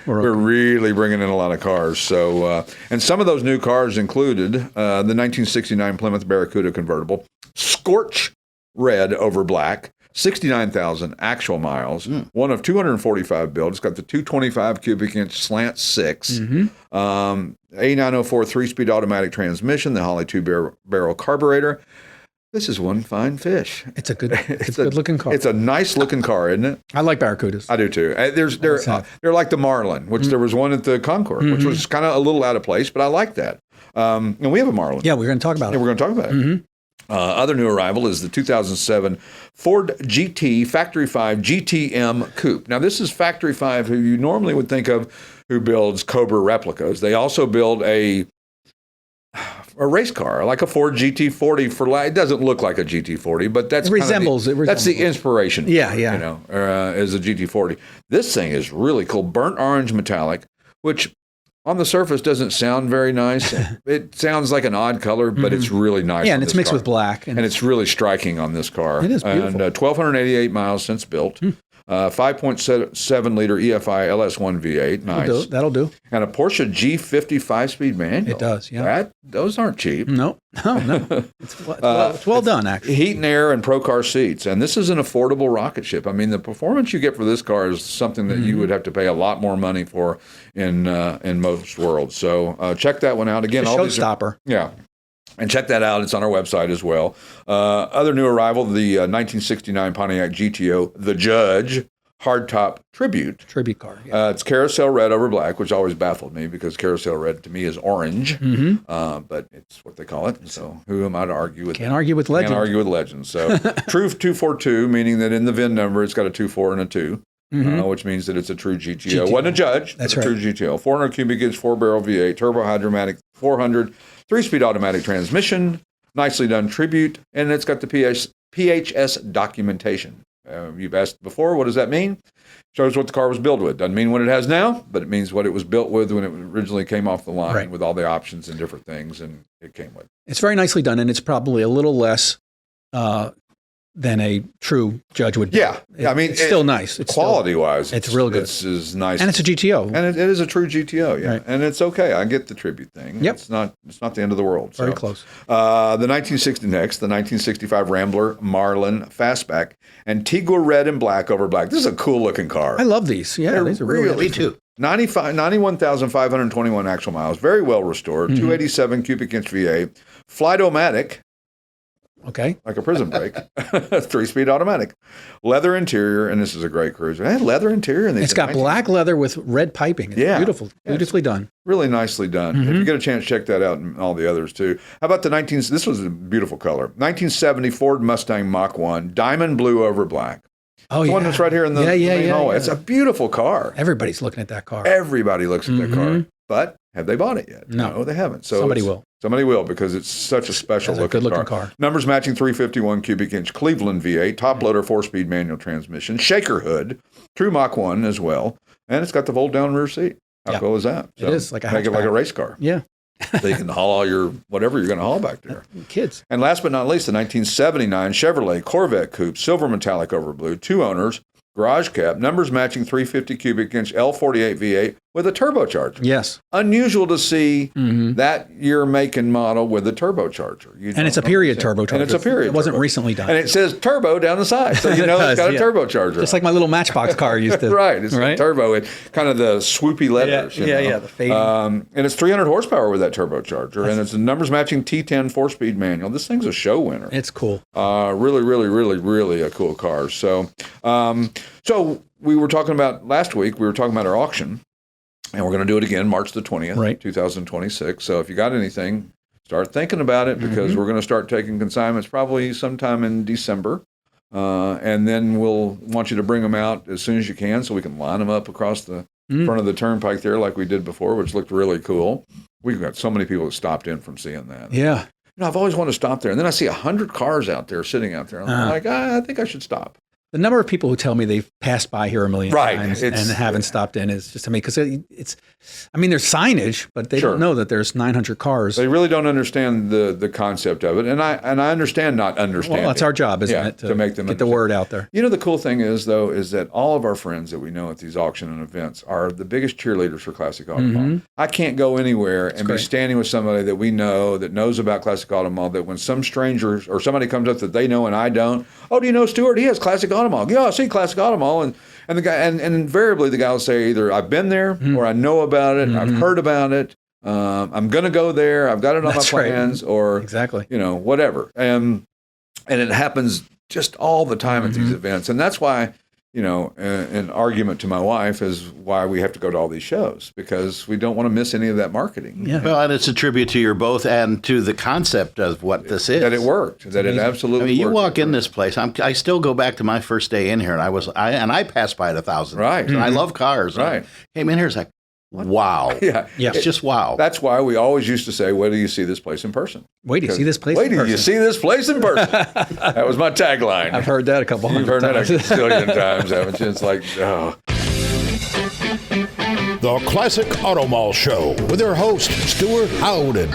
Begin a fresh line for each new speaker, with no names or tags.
We're really bringing in a lot of cars. So, and some of those new cars included the 1969 Plymouth Barracuda convertible, scorch red over black, 69,000 actual miles, one of 245 built. It's got the 225 cubic inch slant 6, A904 3-speed automatic transmission, the Holley 2-barrel carburetor. This is one fine fish.
It's a good looking car.
It's a nice looking car, isn't it?
I like Barracudas.
I do too. They're like the Marlin, which there was one at the Concours, which was kind of a little out of place, but I like that. And we have a Marlin.
Yeah, we're going to talk about it.
We're going to talk about it. Other new arrival is the 2007 Ford GT Factory 5 GTM Coupe. Now, this is Factory 5, who you normally would think of, who builds Cobra replicas. They also build a race car, like a Ford GT40. It doesn't look like a GT40, but that's that's the inspiration.
Yeah.
You know, is a GT40. This thing is really cool, burnt orange metallic, which on the surface doesn't sound very nice. It sounds like an odd color, but it's really nice.
Yeah, and it's mixed with black.
And it's really striking on this car.
It is beautiful.
And 1,288 miles since built. 5.7 liter EFI LS1 V8. Nice.
That'll do.
And a Porsche G50 5-speed manual.
It does, yeah.
Those aren't cheap.
No. It's well done, actually.
Heat and air and Pro Car seats. And this is an affordable rocket ship. I mean, the performance you get for this car is something that you would have to pay a lot more money for in most worlds. So check that one out. Again,
It's a showstopper.
Yeah. And check that out. It's on our website as well. Other new arrival, the 1969 Pontiac GTO, the Judge hardtop tribute.
Tribute car, yeah.
It's carousel red over black, which always baffled me because carousel red to me is orange. But it's what they call it. So who am I to argue with?
Can't argue with legends.
Can't argue with legends. So true 242, meaning that in the VIN number, it's got a 24 and a 2. Which means that it's a true GTO. Wasn't a Judge.
That's
right.
True
GTO. 400 cubic inch 4-barrel V8, turbo hydromatic 400, 3-speed automatic transmission, nicely done tribute, and it's got the PHS documentation. You've asked before, what does that mean? Shows what the car was built with. Doesn't mean what it has now, but it means what it was built with when it originally came off the line with all the options and different things and it came with.
It's very nicely done, and it's probably a little less than a true Judge would be.
Yeah. I mean,
it's still nice. It's
quality-wise,
it's real good.
It's nice.
And it's a GTO.
And it is a true GTO, yeah.
Right.
And it's okay. I get the tribute thing.
Yep.
It's not the end of the world.
Very close.
The 1965 Rambler Marlin Fastback, Antigua red and black over black. This is a cool-looking car.
I love these. Yeah, these are really
too. 91,521 actual miles. Very well restored. 287 cubic inch V8. Flight-O-Matic.
Okay.
Like a prison break. 3-speed automatic. Leather interior, and this is a great cruiser. It had leather interior. And
it's got black leather with red piping. It's beautiful. Beautifully done.
Really nicely done. If you get a chance, check that out and all the others too. How about this was a beautiful color. 1970 Ford Mustang Mach 1, diamond blue over black.
Oh,
the one that's right here in the main hallway.
Yeah.
It's a beautiful car.
Everybody's looking at that car.
Everybody looks at that car. But have they bought it yet?
No,
they haven't. So
somebody will.
Somebody will, because it's such a special looking car. Numbers matching 351 cubic inch Cleveland V8, top loader 4-speed manual transmission, shaker hood, true Mach 1 as well, and it's got the fold down rear seat. How cool is that? So
it is like a hatchback.
Make it like a race car.
Yeah.
So you can haul all your whatever you're going to haul back there.
Kids.
And last but not least, the 1979 Chevrolet Corvette Coupe, silver metallic over blue, 2 owners, garage cab, numbers matching 350 cubic inch L48 V8 with a turbocharger.
Yes.
Unusual to see that year, make, and model with a turbocharger.
And it's a period turbocharger.
And it's a period.
It wasn't recently done.
And it says turbo down the side, so you know it's got a turbocharger.
Just like my little Matchbox car used to.
Right. It's a turbo. It kind of the swoopy letters.
Yeah, the fading.
And it's 300 horsepower with that turbocharger, and it's a numbers matching T10 4-speed manual. This thing's a show winner.
It's cool.
Really a cool car. So we were talking about last week. We were talking about our auction. And we're going to do it again March the 20th, 2026. So if you got anything, start thinking about it, because we're going to start taking consignments probably sometime in December. And then we'll want you to bring them out as soon as you can so we can line them up across the front of the turnpike there like we did before, which looked really cool. We've got so many people that stopped in from seeing that.
Yeah.
I've always wanted to stop there. And then I see 100 cars out there sitting out there. And I'm like, I think I should stop.
the number of people who tell me they've passed by here a million times and haven't stopped in is just, because there's signage, but they don't know that there's 900 cars.
They really don't understand the concept of it. And I understand not understanding.
Well, that's our job, isn't it?
To make them
get the word out there.
You know, the cool thing is, though, is that all of our friends that we know at these auction and events are the biggest cheerleaders for Classic Automall. I can't go anywhere and be standing with somebody that we know that knows about Classic Automall, that when some stranger or somebody comes up that they know and I don't, oh, do you know Stewart? He has Classic Automall. Yeah, I see Classic Automall. And the guy, and invariably the guy will say either I've been there or I know about it, I've heard about it, I'm going to go there, I've got it on my plans, or whatever. And it happens just all the time at these events. And that's why, an argument to my wife is why we have to go to all these shows, because we don't want to miss any of that marketing.
Yeah. Well, and it's a tribute to you both and to the concept of what this is.
That it worked. That it absolutely worked.
You walk in this place. I still go back to my first day in here, and I passed by it 1,000 times. And I love cars.
Right.
I came in here, it's like, wow. It's just wow.
That's why we always used to say, wait till you see this place in person.
Wait till you see this place in person.
Wait till you see this place in person. That was my tagline.
I've heard that a couple hundred times.
You've heard that a gazillion times, haven't you? It's like, oh.
The Classic Automall Show with their host, Stuart Howden.